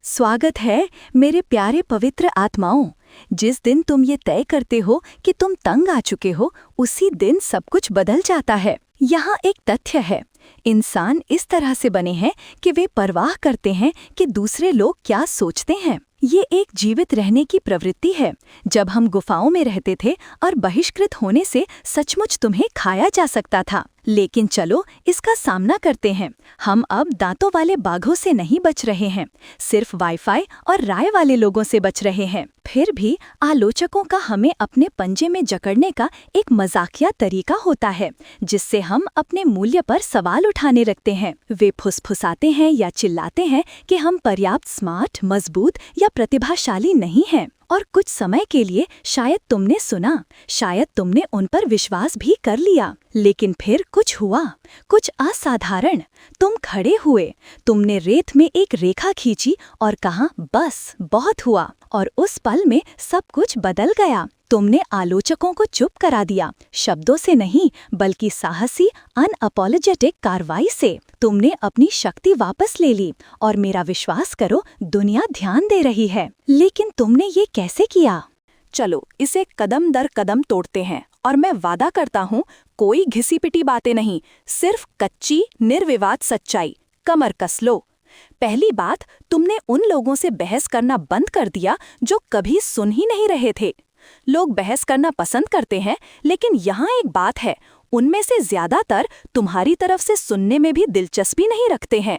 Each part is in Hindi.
स्वागत है मेरे प्यारे पवित्र आत्माओं। जिस दिन तुम ये तय करते हो कि तुम तंग आ चुके हो, उसी दिन सब कुछ बदल जाता है। यहाँ एक तथ्य है, इंसान इस तरह से बने हैं कि वे परवाह करते हैं कि दूसरे लोग क्या सोचते हैं। ये एक जीवित रहने की प्रवृत्ति है। जब हम गुफाओं में रहते थे और बहिष्कृत होने से सचमुच तुम्हें खाया जा सकता था, लेकिन चलो इसका सामना करते हैं। हम अब दांतों वाले बाघों से नहीं बच रहे हैं, सिर्फ वाईफाई और राय वाले लोगों से बच रहे हैं। फिर भी आलोचकों का हमें अपने पंजे में जकड़ने का एक मजाकिया तरीका होता है, जिससे हम अपने मूल्य पर सवाल उठाने लगते हैं। वे फुसफुसाते हैं या चिल्लाते हैं कि हम पर्याप्त स्मार्ट, मजबूत या प्रतिभाशाली नहीं हैं। और कुछ समय के लिए शायद तुमने सुना, शायद तुमने उन पर विश्वास भी कर लिया, लेकिन फिर कुछ हुआ, कुछ असाधारण। तुम खड़े हुए, तुमने रेत में एक रेखा खींची और कहा, बस बहुत हुआ। और उस पल में सब कुछ बदल गया। तुमने आलोचकों को चुप करा दिया, शब्दों से नहीं बल्कि साहसी अनअपोलोजेटिक कार्रवाई से। तुमने अपनी शक्ति वापस ले ली और मेरा विश्वास करो, दुनिया ध्यान दे रही है। लेकिन तुमने ये कैसे किया? चलो इसे कदम दर कदम तोड़ते हैं, और मैं वादा करता हूँ कोई घिसी पिटी बातें नहीं, सिर्फ कच्ची निर्विवाद सच्चाई। कमर कस लो। पहली बात, तुमने उन लोगों से बहस करना बंद कर दिया जो कभी सुन ही नहीं रहे थे। लोग बहस करना पसंद करते हैं, लेकिन यहाँ एक बात है, उनमें से ज्यादातर तुम्हारी तरफ से सुनने में भी दिलचस्पी नहीं रखते हैं।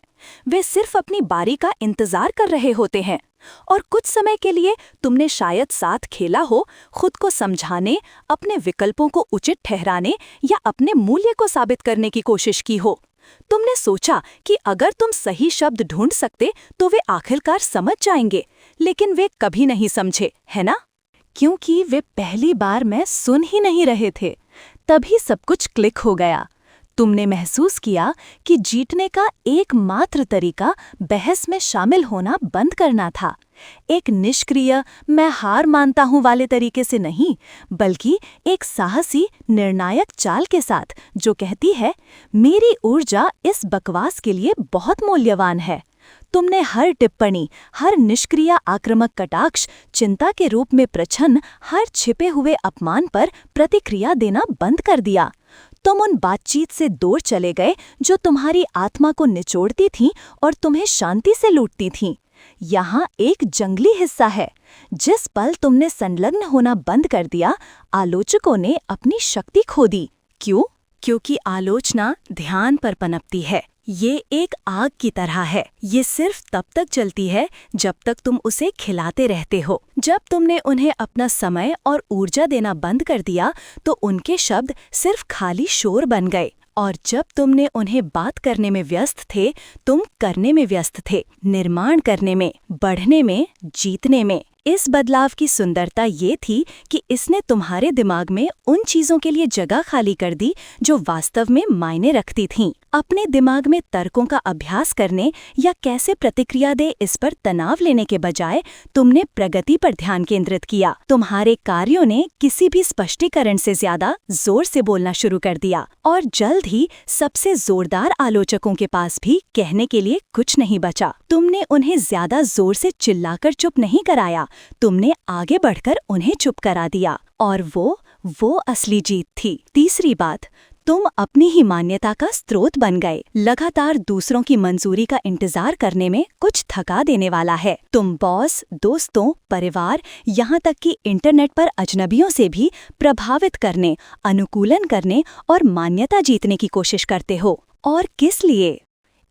वे सिर्फ अपनी बारी का इंतजार कर रहे होते हैं। और कुछ समय के लिए तुमने शायद साथ खेला हो, खुद को समझाने, अपने विकल्पों को उचित ठहराने या अपने मूल्य को साबित करने की कोशिश की हो। तुमने सोचा कि अगर तुम सही शब्द ढूंढ सकते तो वे आखिरकार समझ जाएंगे, लेकिन वे कभी नहीं समझे, है ना? क्योंकि वे पहली बार में सुन ही नहीं रहे थे। तभी सब कुछ क्लिक हो गया। तुमने महसूस किया कि जीतने का एकमात्र तरीका बहस में शामिल होना बंद करना था। एक निष्क्रिय मैं हार मानता हूं वाले तरीके से नहीं, बल्कि एक साहसी निर्णायक चाल के साथ जो कहती है, मेरी ऊर्जा इस बकवास के लिए बहुत मूल्यवान है। तुमने हर टिप्पणी, हर निष्क्रिय आक्रामक कटाक्ष, चिंता के रूप में प्रच्छन्न हर छिपे हुए अपमान पर प्रतिक्रिया देना बंद कर दिया। तुम उन बातचीत से दूर चले गए जो तुम्हारी आत्मा को निचोड़ती थीं और तुम्हें शांति से लूटती थीं। यहाँ एक जंगली हिस्सा है। जिस पल तुमने संलग्न होना बंद कर दिया, आलोचकों ने अपनी शक्ति खो दी। क्यों? क्योंकि आलोचना ध्यान पर पनपती है। ये एक आग की तरह है। ये सिर्फ तब तक चलती है जब तक तुम उसे खिलाते रहते हो। जब तुमने उन्हें अपना समय और ऊर्जा देना बंद कर दिया, तो उनके शब्द सिर्फ खाली शोर बन गए। और जब तुमने उन्हें बात करने में व्यस्त थे, तुम करने में व्यस्त थे, निर्माण करने में, बढ़ने में, जीतने में। इस बदलाव की सुंदरता ये थी कि इसने तुम्हारे दिमाग में उन चीजों के लिए जगह खाली कर दी जो वास्तव में मायने रखती थीं। अपने दिमाग में तर्कों का अभ्यास करने या कैसे प्रतिक्रिया दे इस पर तनाव लेने के बजाय तुमने प्रगति पर ध्यान केंद्रित किया। तुम्हारे कार्यों ने किसी भी स्पष्टीकरण से ज्यादा जोर से बोलना शुरू कर दिया, और जल्द ही सबसे जोरदार आलोचकों के पास भी कहने के लिए कुछ नहीं बचा। तुमने उन्हें ज्यादा जोर से चिल्लाकर चुप नहीं कराया, तुमने आगे बढ़कर उन्हें चुप करा दिया। और वो असली जीत थी। तीसरी बात, तुम अपनी ही मान्यता का स्रोत बन गए। लगातार दूसरों की मंजूरी का इंतजार करने में कुछ थका देने वाला है। तुम बॉस, दोस्तों, परिवार, यहाँ तक कि इंटरनेट पर अजनबियों से भी प्रभावित करने, अनुकूलन करने और मान्यता जीतने की कोशिश करते हो। और किस लिए?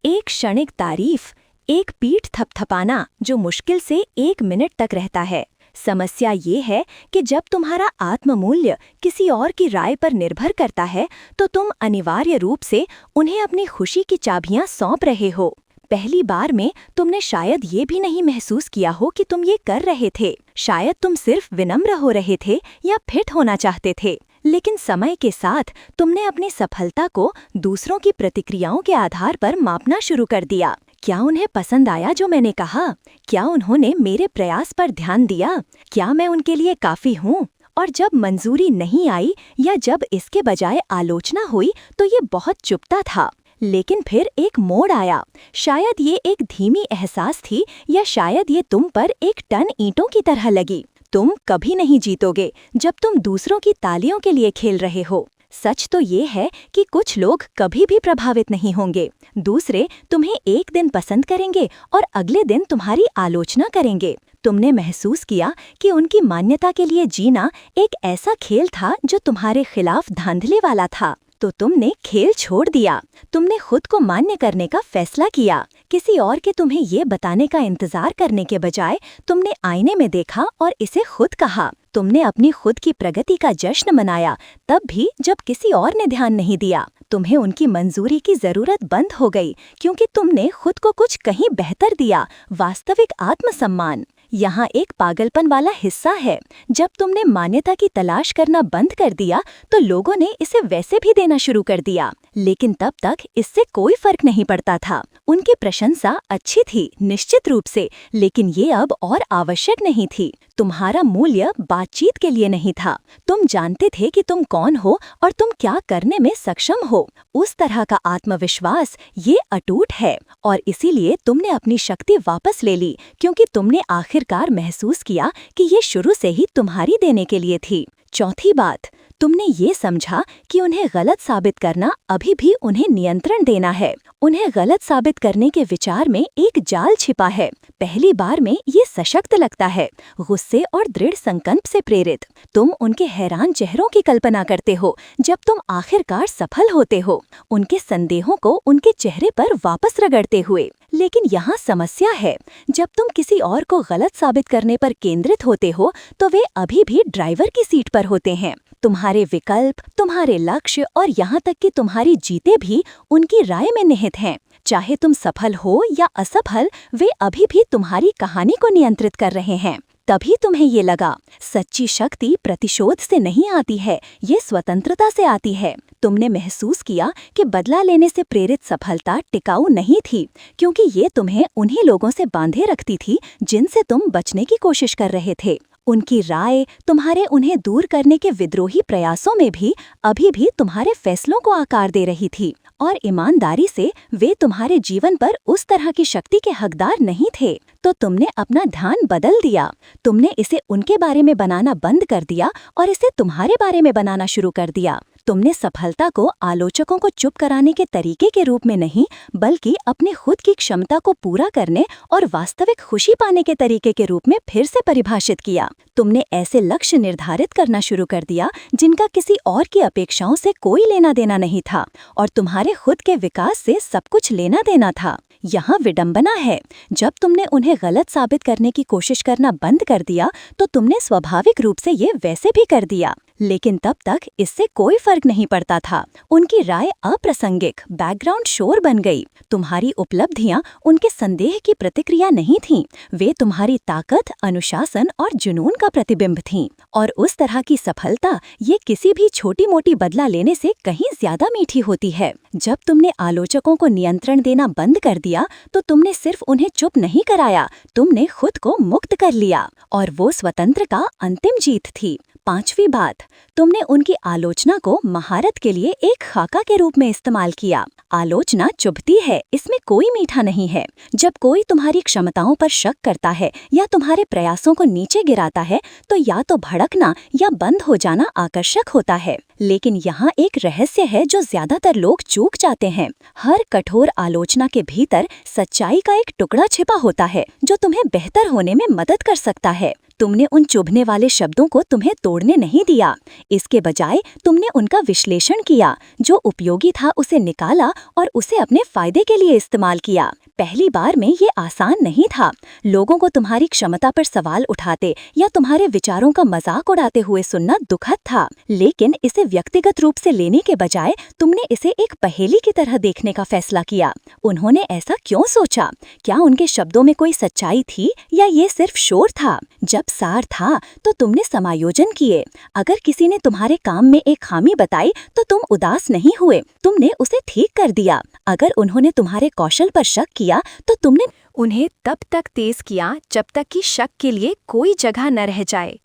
एक क्षणिक तारीफ, एक पीठ थपथपाना जो मुश्किल से 1 मिनट तक रहता है। समस्या ये है कि जब तुम्हारा आत्ममूल्य किसी और की राय पर निर्भर करता है, तो तुम अनिवार्य रूप से उन्हें अपनी खुशी की चाबियां सौंप रहे हो। पहली बार में तुमने शायद ये भी नहीं महसूस किया हो कि तुम ये कर रहे थे। शायद तुम सिर्फ विनम्र हो रहे थे या फिट होना चाहते थे। लेकिन समय के साथ तुमने अपनी सफलता को दूसरों की प्रतिक्रियाओं के आधार पर मापना शुरू कर दिया। क्या उन्हें पसंद आया जो मैंने कहा? क्या उन्होंने मेरे प्रयास पर ध्यान दिया? क्या मैं उनके लिए काफी हूँ? और जब मंजूरी नहीं आई या जब इसके बजाय आलोचना हुई, तो ये बहुत चुभता था। लेकिन फिर एक मोड़ आया। शायद ये एक धीमी एहसास थी, या शायद ये तुम पर एक टन ईंटों की तरह लगी। तुम कभी नहीं जीतोगे जब तुम दूसरों की तालियों के लिए खेल रहे हो। सच तो ये है कि कुछ लोग कभी भी प्रभावित नहीं होंगे। दूसरे तुम्हें एक दिन पसंद करेंगे और अगले दिन तुम्हारी आलोचना करेंगे। तुमने महसूस किया कि उनकी मान्यता के लिए जीना एक ऐसा खेल था जो तुम्हारे खिलाफ धांधले वाला था, तो तुमने खेल छोड़ दिया। तुमने खुद को मान्य करने का फैसला किया। किसी और के तुम्हें ये बताने का इंतजार करने के बजाय तुमने आईने में देखा और इसे खुद कहा। तुमने अपनी खुद की प्रगति का जश्न मनाया, तब भी जब किसी और ने ध्यान नहीं दिया। तुम्हें उनकी मंजूरी की जरूरत बंद हो गई, क्योंकि तुमने खुद को कुछ कहीं बेहतर दिया, वास्तविक आत्मसम्मान। यहाँ एक पागलपन वाला हिस्सा है। जब तुमने मान्यता की तलाश करना बंद कर दिया, तो लोगों ने इसे वैसे भी देना शुरू कर दिया, लेकिन तब तक इससे कोई फर्क नहीं पड़ता था। उनकी प्रशंसा अच्छी थी निश्चित रूप से, लेकिन ये अब और आवश्यक नहीं थी। तुम्हारा मूल्य बातचीत के लिए नहीं था। तुम जानते थे कि तुम कौन हो और तुम क्या करने में सक्षम हो। उस तरह का आत्मविश्वास ये अटूट है, और इसीलिए तुमने अपनी शक्ति वापस ले ली, क्योंकि तुमने आखिरकार महसूस किया कि ये शुरू से ही तुम्हारी देने के लिए थी। चौथी बात, तुमने ये समझा कि उन्हें गलत साबित करना अभी भी उन्हें नियंत्रण देना है। उन्हें गलत साबित करने के विचार में एक जाल छिपा है। पहली बार में ये सशक्त लगता है, गुस्से और दृढ़ संकल्प से प्रेरित। तुम उनके हैरान चेहरों की कल्पना करते हो जब तुम आखिरकार सफल होते हो, उनके संदेहों को उनके चेहरे पर वापस रगड़ते हुए। लेकिन यहाँ समस्या है, जब तुम किसी और को गलत साबित करने पर केंद्रित होते हो, तो वे अभी भी ड्राइवर की सीट पर होते हैं। तुम्हारे विकल्प, तुम्हारे लक्ष्य और यहाँ तक कि तुम्हारी जीतें भी उनकी राय में निहित हैं। चाहे तुम सफल हो या असफल, वे अभी भी तुम्हारी कहानी को नियंत्रित कर रहे हैं। तभी तुम्हें ये लगा, सच्ची शक्ति प्रतिशोध से नहीं आती है, ये स्वतंत्रता से आती है। तुमने महसूस किया कि बदला लेने से प्रेरित सफलता टिकाऊ नहीं थी, क्योंकि ये तुम्हें उन्हीं लोगों से बांधे रखती थी जिनसे तुम बचने की कोशिश कर रहे थे। उनकी राय तुम्हारे उन्हें दूर करने के विद्रोही प्रयासों में भी अभी भी तुम्हारे फैसलों को आकार दे रही थी, और ईमानदारी से वे तुम्हारे जीवन पर उस तरह की शक्ति के हकदार नहीं थे। तो तुमने अपना ध्यान बदल दिया। तुमने इसे उनके बारे में बनाना बंद कर दिया और इसे तुम्हारे बारे में बनाना शुरू कर दिया। तुमने सफलता को आलोचकों को चुप कराने के तरीके के रूप में नहीं, बल्कि अपनी खुद की क्षमता को पूरा करने और वास्तविक खुशी पाने के तरीके के रूप में फिर से परिभाषित किया। तुमने ऐसे लक्ष्य निर्धारित करना शुरू कर दिया जिनका किसी और की अपेक्षाओं से कोई लेना देना नहीं था, और तुम्हारे खुद के विकास से सब कुछ लेना देना था। यहाँ विडंबना है, जब तुमने उन्हें गलत साबित करने की कोशिश करना बंद कर दिया, तो तुमने स्वाभाविक रूप से ये वैसे भी कर दिया। लेकिन तब तक इससे कोई फर्क नहीं पड़ता था। उनकी राय अप्रासंगिक बैकग्राउंड शोर बन गई। तुम्हारी उपलब्धियां उनके संदेह की प्रतिक्रिया नहीं थीं, वे तुम्हारी ताकत, अनुशासन और जुनून का प्रतिबिंब थीं। और उस तरह की सफलता ये किसी भी छोटी मोटी बदला लेने से कहीं ज्यादा मीठी होती है। जब तुमने आलोचकों को नियंत्रण देना बंद कर दिया, तो तुमने सिर्फ उन्हें चुप नहीं कराया, तुमने खुद को मुक्त कर लिया, और वो स्वतंत्र का अंतिम जीत थी। पांचवी बात, तुमने उनकी आलोचना को महारत के लिए एक खाका के रूप में इस्तेमाल किया। आलोचना चुभती है, इसमें कोई मीठा नहीं है। जब कोई तुम्हारी क्षमताओं पर शक करता है या तुम्हारे प्रयासों को नीचे गिराता है, तो या तो भड़कना या बंद हो जाना आकर्षक होता है। लेकिन यहाँ एक रहस्य है जो ज्यादातर लोग चूक जाते हैं। हर कठोर आलोचना के भीतर सच्चाई का एक टुकड़ा छिपा होता है जो तुम्हें बेहतर होने में मदद कर सकता है। तुमने उन चुभने वाले शब्दों को तुम्हें तोड़ने नहीं दिया, इसके बजाय तुमने उनका विश्लेषण किया, जो उपयोगी था उसे निकाला और उसे अपने फायदे के लिए इस्तेमाल किया। पहली बार में ये आसान नहीं था। लोगों को तुम्हारी क्षमता पर सवाल उठाते या तुम्हारे विचारों का मजाक उड़ाते हुए सुनना दुखद था, लेकिन इसे व्यक्तिगत रूप से लेने के बजाय तुमने इसे एक पहेली की तरह देखने का फैसला किया। उन्होंने ऐसा क्यों सोचा? क्या उनके शब्दों में कोई सच्चाई थी या ये सिर्फ शोर था? जब सार था तो तुमने समायोजन किए। अगर किसी ने तुम्हारे काम में एक खामी बताई तो तुम उदास नहीं हुए, तुमने उसे ठीक कर दिया। अगर उन्होंने तुम्हारे कौशल पर शक किया तो तुमने उन्हें तब तक तेज किया जब तक कि शक के लिए कोई जगह न रह जाए।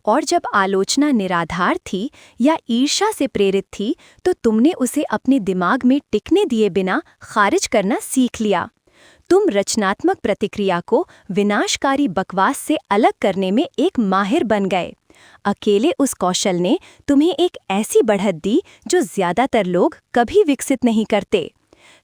और जब आलोचना निराधार थी या ईर्ष्या से प्रेरित थी तो तुमने उसे अपने दिमाग में टिकने दिए बिना खारिज करना सीख लिया। तुम रचनात्मक प्रतिक्रिया को विनाशकारी बकवास से अलग करने में एक माहिर बन गए। अकेले उस कौशल ने तुम्हें एक ऐसी बढ़त दी जो ज्यादातर लोग कभी विकसित नहीं करते।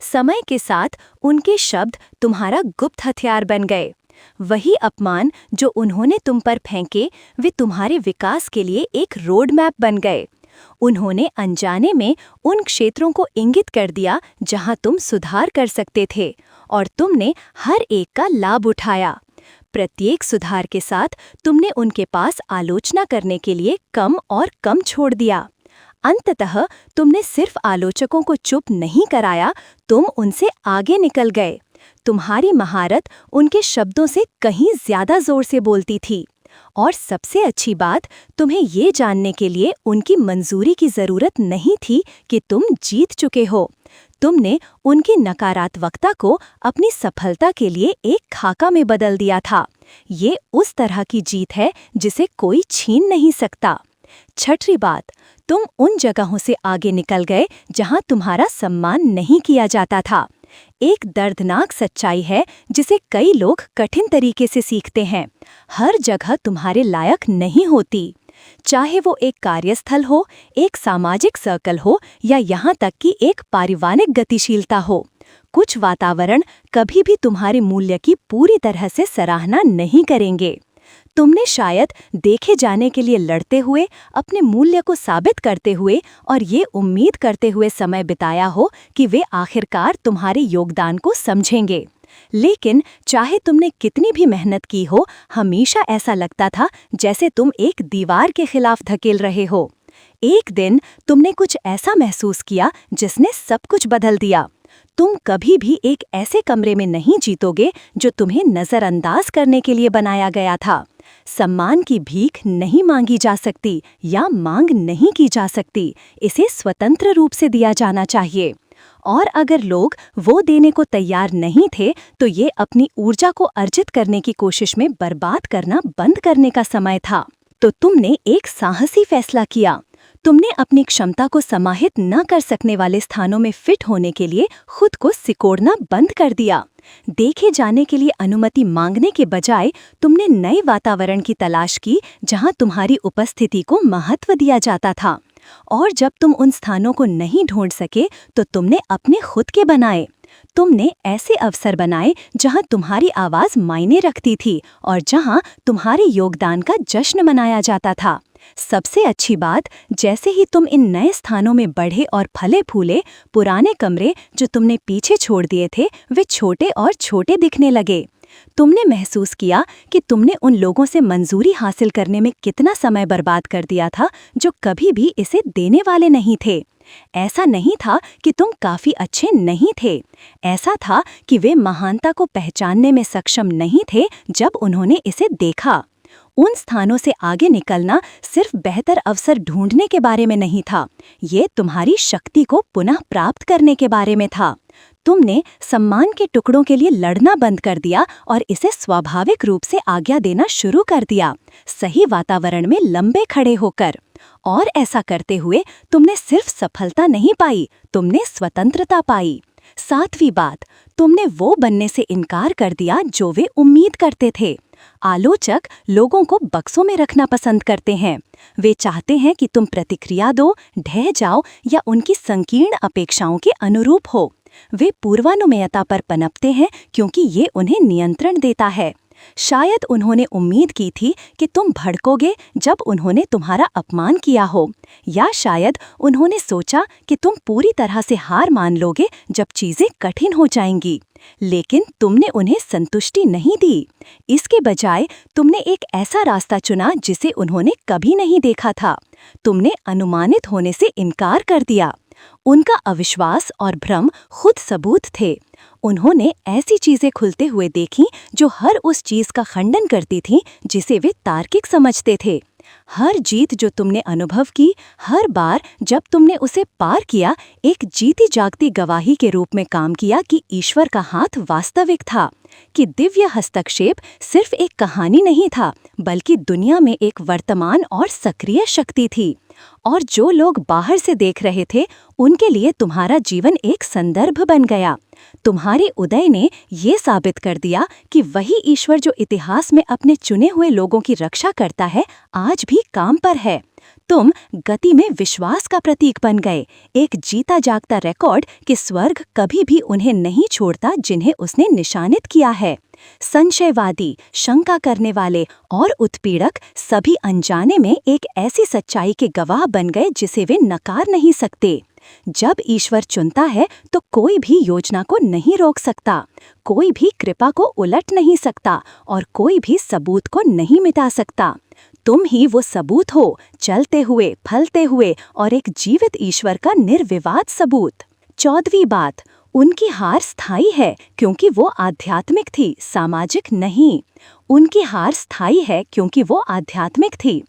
समय के साथ उनके शब्द तुम्हारा गुप्त हथियार बन गए। वही अपमान जो उन्होंने तुम पर फेंके वे तुम्हारे विकास के लिए एक रोड मैप बन गए। उन्होंने अनजाने में उन क्षेत्रों को इंगित कर दिया जहां तुम सुधार कर सकते थे और तुमने हर एक का लाभ उठाया। प्रत्येक सुधार के साथ तुमने उनके पास आलोचना करने के लिए कम और कम छोड़ दिया। अंततः तुमने सिर्फ आलोचकों को चुप नहीं कराया, तुम उनसे आगे निकल गए। तुम्हारी महारत उनके शब्दों से कहीं ज्यादा जोर से बोलती थी। और सबसे अच्छी बात, तुम्हें ये जानने के लिए उनकी मंजूरी की जरूरत नहीं थी कि तुम जीत चुके हो। तुमने उनकी नकारात्मकता को अपनी सफलता के लिए एक खाका में बदल दिया था। ये उस तरह की जीत है जिसे कोई छीन नहीं सकता। छठी बात, तुम उन जगहों से आगे निकल गए जहां तुम्हारा सम्मान नहीं किया जाता था। एक दर्दनाक सच्चाई है जिसे कई लोग कठिन तरीके से सीखते हैं। हर जगह तुम्हारे लायक नहीं होती, चाहे वो एक कार्यस्थल हो, एक सामाजिक सर्कल हो या यहाँ तक कि एक पारिवारिक गतिशीलता हो। कुछ वातावरण कभी भी तुम्हारे मूल्य की पूरी तरह से सराहना नहीं करेंगे। तुमने शायद देखे जाने के लिए लड़ते हुए, अपने मूल्य को साबित करते हुए और ये उम्मीद करते हुए समय बिताया हो कि वे आखिरकार तुम्हारे योगदान को समझेंगे। लेकिन चाहे तुमने कितनी भी मेहनत की हो, हमेशा ऐसा लगता था जैसे तुम एक दीवार के खिलाफ धकेल रहे हो। एक दिन तुमने कुछ ऐसा महसूस किया जिसने सब कुछ बदल दिया। तुम कभी भी एक ऐसे कमरे में नहीं जीतोगे जो तुम्हें नजरअंदाज करने के लिए बनाया गया था। सम्मान की भीख नहीं मांगी जा सकती या मांग नहीं की जा सकती, इसे स्वतंत्र रूप से दिया जाना चाहिए। और अगर लोग वो देने को तैयार नहीं थे तो ये अपनी ऊर्जा को अर्जित करने की कोशिश में बर्बाद करना बंद करने का समय था। तो तुमने एक साहसी फैसला किया। तुमने अपनी क्षमता को समाहित न कर सकने वाले स्थानों में फिट होने के लिए खुद को सिकोड़ना बंद कर दिया। देखे जाने के लिए अनुमति मांगने के बजाय तुमने नए वातावरण की तलाश की जहां तुम्हारी उपस्थिति को महत्व दिया जाता था। और जब तुम उन स्थानों को नहीं ढूंढ सके तो तुमने अपने खुद के बनाए। तुमने ऐसे अवसर बनाए जहां तुम्हारी आवाज मायने रखती थी और जहां तुम्हारे योगदान का जश्न मनाया जाता था। सबसे अच्छी बात, जैसे ही तुम इन नए स्थानों में बढ़े और फले फूले, पुराने कमरे जो तुमने पीछे छोड़ दिए थे वे छोटे और छोटे दिखने लगे। तुमने महसूस किया कि तुमने उन लोगों से मंजूरी हासिल करने में कितना समय बर्बाद कर दिया था जो कभी भी इसे देने वाले नहीं थे। ऐसा नहीं था कि तुम काफी अच्छे नहीं थे, ऐसा था कि वे महानता को पहचानने में सक्षम नहीं थे जब उन्होंने इसे देखा। उन स्थानों से आगे निकलना सिर्फ बेहतर अवसर ढूंढने के बारे में नहीं था, ये तुम्हारी शक्ति को पुनः प्राप्त करने के बारे में था। तुमने सम्मान के टुकड़ों के लिए लड़ना बंद कर दिया और इसे स्वाभाविक रूप से आज्ञा देना शुरू कर दिया, सही वातावरण में लंबे खड़े होकर। और ऐसा करते हुए तुमने सिर्फ सफलता नहीं पाई, तुमने स्वतंत्रता पाई। सातवीं बात, तुमने वो बनने से इनकार कर दिया जो वे उम्मीद करते थे। आलोचक लोगों को बक्सों में रखना पसंद करते हैं। वे चाहते हैं कि तुम प्रतिक्रिया दो, ढह जाओ या उनकी संकीर्ण अपेक्षाओं के अनुरूप हो। वे पूर्वानुमेयता पर पनपते हैं क्योंकि ये उन्हें नियंत्रण देता है। शायद उन्होंने उम्मीद की थी कि तुम भड़कोगे जब उन्होंने तुम्हारा अपमान किया हो, या शायद उन्होंने सोचा कि तुम पूरी तरह से हार मान लोगे जब चीजें कठिन हो जाएंगी। लेकिन तुमने उन्हें संतुष्टि नहीं दी। इसके बजाय तुमने एक ऐसा रास्ता चुना जिसे उन्होंने कभी नहीं देखा था। तुमने अनुमानित होने से इनकार कर दिया। उनका अविश्वास और भ्रम खुद सबूत थे। उन्होंने ऐसी चीजें खुलते हुए देखीं जो हर उस चीज का खंडन करती थीं जिसे वे तार्किक समझते थे। हर जीत जो तुमने अनुभव की, हर बार जब तुमने उसे पार किया, एक जीती जागती गवाही के रूप में काम किया कि ईश्वर का हाथ वास्तविक था। कि दिव्य हस्तक्षेप सिर्फ एक कहानी नहीं था, बल्कि दुनिया में एक वर्तमान और सक्रिय शक्ति थी। और जो लोग बाहर से देख रहे थे, उनके लिए तुम्हारा जीवन एक संदर्भ बन गया। तुम्हारे उदय ने ये साबित कर दिया कि वही ईश्वर जो इतिहास में अपने चुने हुए लोगों की रक्षा करता है, आज भी काम पर है। तुम गति में विश्वास का प्रतीक बन गए, एक जीता जागता रिकॉर्ड कि स्वर्ग कभी भी उन्हें नहीं छोड़ता जिन्हें उसने निशानित किया है। संशयवादी, शंका करने वाले और उत्पीड़क सभी अनजाने में एक ऐसी सच्चाई के गवाह बन गए जिसे वे नकार नहीं सकते। जब ईश्वर चुनता है तो कोई भी योजना को नहीं रोक सकता, कोई भी कृपा को उलट नहीं सकता और कोई भी सबूत को नहीं मिटा सकता। तुम ही वो सबूत हो, चलते हुए, फलते हुए और एक जीवित ईश्वर का निर्विवाद सबूत। 14वीं बात, उनकी हार स्थायी है क्योंकि वो आध्यात्मिक थी, सामाजिक नहीं। उनकी हार स्थायी है क्योंकि वो आध्यात्मिक थी।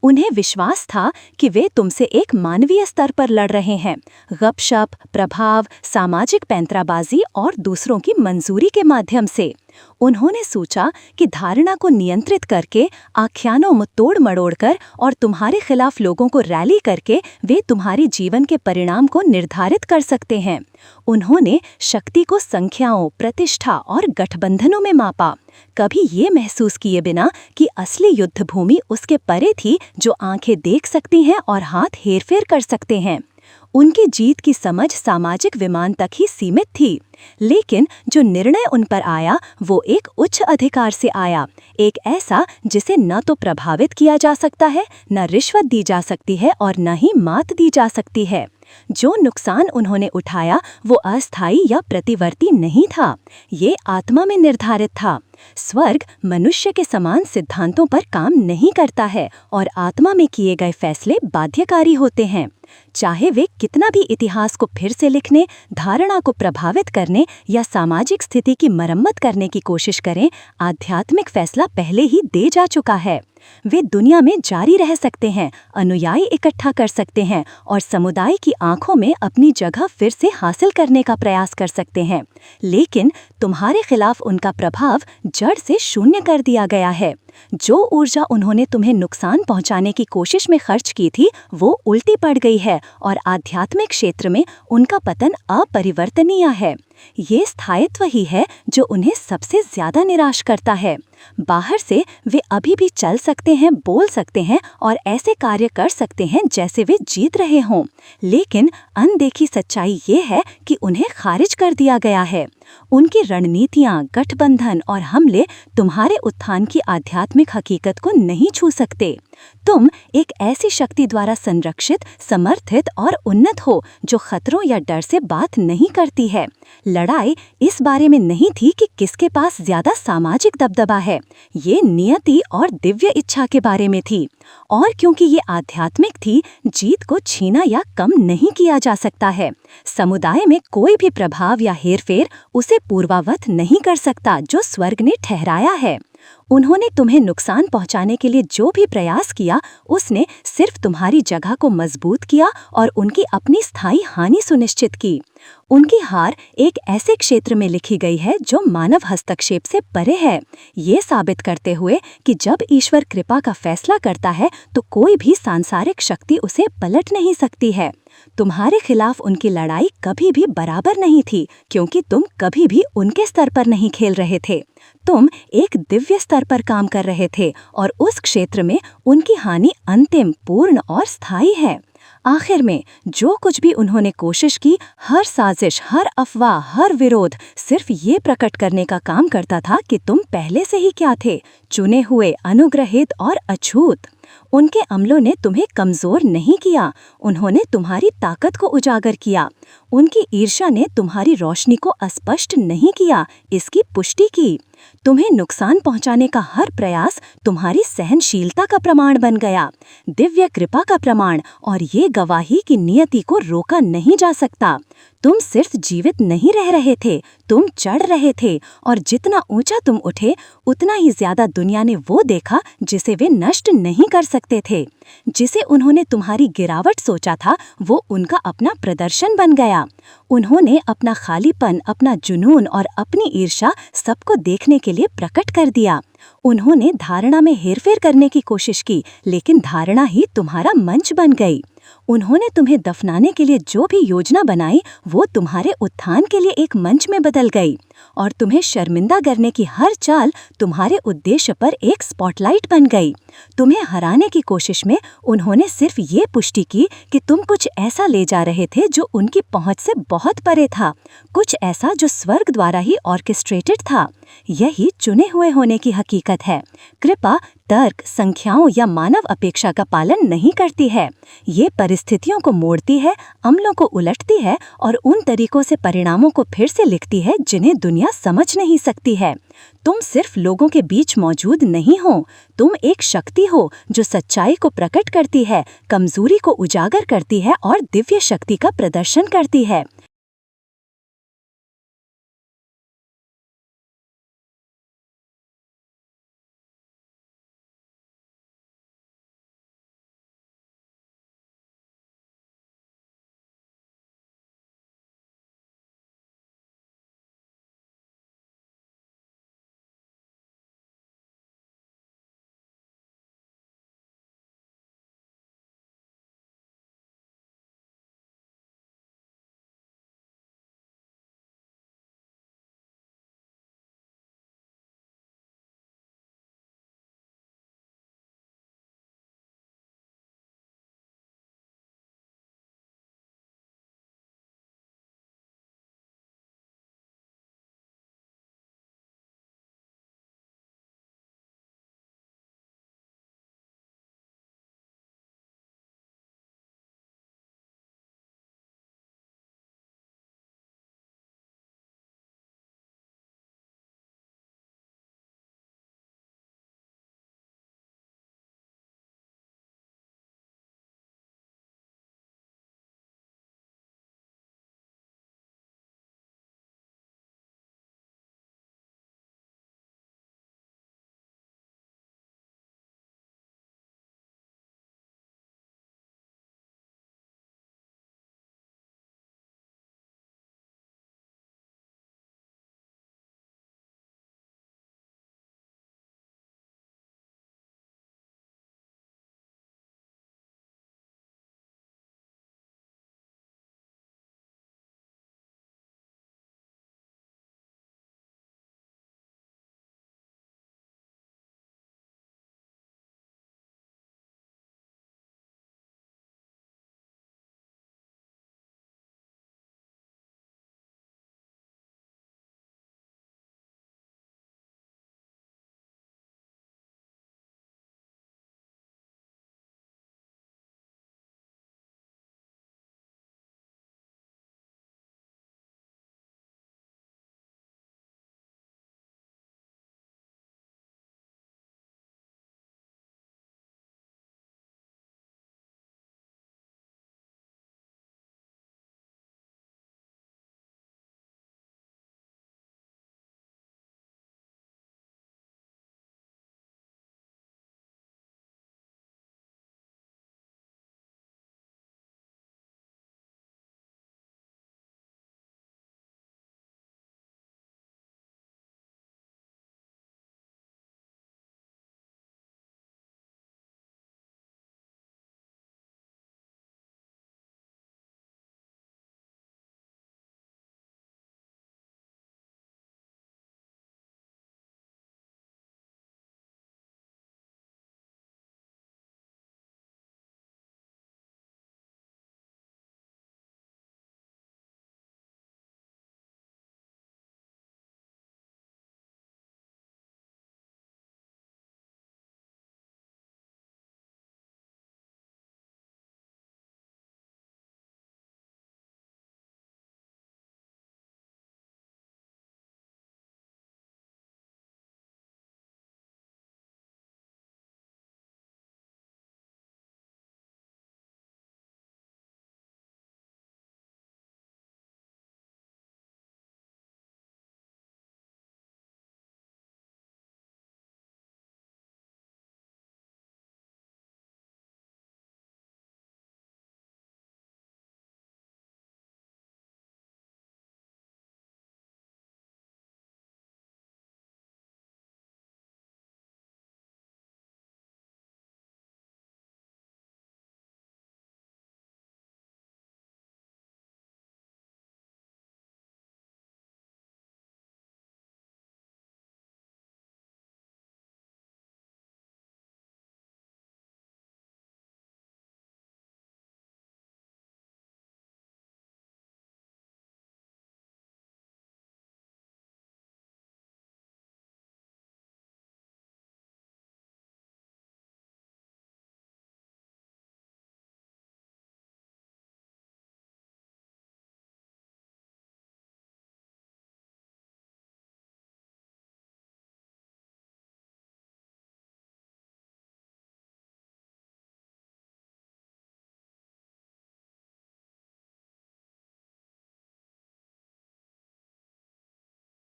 उन्हें विश्वास था कि वे तुमसे एक मानवीय स्तर पर लड़ रहे हैं, गपशप, प्रभाव, सामाजिक पैंतराबाजी और दूसरों की मंजूरी के माध्यम से। उन्होंने सोचा कि धारणा को नियंत्रित करके, आख्यानों में तोड़ मड़ोड़ कर और तुम्हारे खिलाफ लोगों को रैली करके वे तुम्हारे जीवन के परिणाम को निर्धारित कर सकते हैं। उन्होंने शक्ति को संख्याओं, प्रतिष्ठा और गठबंधनों में मापा, कभी ये महसूस किए बिना कि असली युद्ध भूमि उसके परे थी जो आंखें देख सकती हैं और हाथ हेरफेर कर सकते हैं। उनकी जीत की समझ सामाजिक विमान तक ही सीमित थी, लेकिन जो निर्णय उन पर आया वो एक उच्च अधिकार से आया, एक ऐसा जिसे न तो प्रभावित किया जा सकता है, न रिश्वत दी जा सकती है और न ही मात दी जा सकती है। जो नुकसान उन्होंने उठाया वो अस्थायी या प्रतिवर्ती नहीं था, ये आत्मा में निर्धारित था। स्वर्ग मनुष्य के समान सिद्धांतों पर काम नहीं करता है और आत्मा में किए गए फैसले बाध्यकारी होते हैं। चाहे वे कितना भी इतिहास को फिर से लिखने, धारणा को प्रभावित करने या सामाजिक स्थिति की मरम्मत करने की कोशिश करें, आध्यात्मिक फैसला पहले ही दे जा चुका है। वे दुनिया में जारी रह सकते हैं, अनुयायी इकट्ठा कर सकते हैं और समुदाय की आंखों में अपनी जगह फिर से हासिल करने का प्रयास कर सकते हैं, लेकिन तुम्हारे खिलाफ उनका प्रभाव जड़ से शून्य कर दिया गया है। जो ऊर्जा उन्होंने तुम्हें नुकसान पहुंचाने की कोशिश में खर्च की थी वो उल्टी पड़ गई है और आध्यात्मिक क्षेत्र में उनका पतन अपरिवर्तनीय है। ये स्थायित्व ही है जो उन्हें सबसे ज्यादा निराश करता है। बाहर से वे अभी भी चल सकते हैं, बोल सकते हैं और ऐसे कार्य कर सकते हैं जैसे वे जीत रहे हों, लेकिन अनदेखी सच्चाई ये है कि उन्हें खारिज कर दिया गया है। उनकी रणनीतियां, गठबंधन और हमले तुम्हारे उत्थान की आध्यात्मिक हकीकत को नहीं छू सकते। तुम एक ऐसी शक्ति द्वारा संरक्षित, समर्थित और उन्नत हो जो खतरों या डर से बात नहीं करती है। लड़ाई इस बारे में नहीं थी कि किसके पास ज्यादा सामाजिक दबदबा है, ये नियति और दिव्य इच्छा के बारे में थी। और क्योंकि ये आध्यात्मिक थी, जीत को छीना या कम नहीं किया जा सकता है। समुदाय में कोई भी प्रभाव या हेरफेर उसे पूर्वावत नहीं कर सकता जो स्वर्ग ने ठहराया है। उन्होंने तुम्हें नुकसान पहुंचाने के लिए जो भी प्रयास किया, उसने सिर्फ तुम्हारी जगह को मजबूत किया और उनकी अपनी स्थायी हानि सुनिश्चित की। उनकी हार एक ऐसे क्षेत्र में लिखी गई है जो मानव हस्तक्षेप से परे है, ये साबित करते हुए कि जब ईश्वर कृपा का फैसला करता है तो कोई भी सांसारिक शक्ति उसे पलट नहीं सकती है। तुम्हारे खिलाफ उनकी लड़ाई कभी भी बराबर नहीं थी, क्योंकि तुम कभी भी उनके स्तर पर नहीं खेल रहे थे। तुम एक दिव्य स्तर पर काम कर रहे थे और उस क्षेत्र में उनकी हानि अंतिम, पूर्ण और स्थायी है। आखिर में जो कुछ भी उन्होंने कोशिश की, हर साजिश, हर अफवाह, हर विरोध सिर्फ ये प्रकट करने का काम करता था कि तुम पहले से ही क्या थे, चुने हुए, अनुग्रहित और अछूत। उनके अमलों ने तुम्हें कमजोर नहीं किया, उन्होंने तुम्हारी ताकत को उजागर किया। उनकी ईर्ष्या ने तुम्हारी रोशनी को अस्पष्ट नहीं किया, इसकी पुष्टि की। तुम्हें नुकसान पहुंचाने का हर प्रयास तुम्हारी सहनशीलता का प्रमाण बन गया, दिव्य कृपा का प्रमाण, और ये गवाही कि नियति को रोका नहीं जा सकता। तुम सिर्फ जीवित नहीं रह रहे थे, तुम चढ़ रहे थे, और जितना ऊंचा तुम उठे उतना ही ज्यादा दुनिया ने वो देखा जिसे वे नष्ट नहीं कर सकते थे। जिसे उन्होंने तुम्हारी गिरावट सोचा था वो उनका अपना प्रदर्शन बन गया। उन्होंने अपना खालीपन, अपना जुनून और अपनी ईर्ष्या सबको देखने के लिए प्रकट कर दिया। उन्होंने धारणा में हेरफेर करने की कोशिश की, लेकिन धारणा ही तुम्हारा मंच बन गई। उन्होंने तुम्हें दफनाने के लिए जो भी योजना बनाई वो तुम्हारे उत्थान के लिए एक मंच में बदल गई, और तुम्हें शर्मिंदा करने की हर चाल तुम्हारे उद्देश्य पर एक स्पॉटलाइट बन गई। तुम्हें हराने की कोशिश में उन्होंने सिर्फ ये पुष्टि की कि तुम कुछ ऐसा ले जा रहे थे जो उनकी पहुंच से बहुत परे था, कुछ ऐसा जो स्वर्ग द्वारा ही ऑर्केस्ट्रेटेड था। यही चुने हुए होने की हकीकत है। कृपा तर्क, संख्याओं या मानव अपेक्षा का पालन नहीं करती है। ये परिस्थितियों को मोड़ती है, अमलों को उलटती है और उन तरीकों से परिणामों को फिर से लिखती है जिन्हें दुनिया समझ नहीं सकती है। तुम सिर्फ लोगों के बीच मौजूद नहीं हो, तुम एक शक्ति हो जो सच्चाई को प्रकट करती है, कमजोरी को उजागर करती है और दिव्य शक्ति का प्रदर्शन करती है।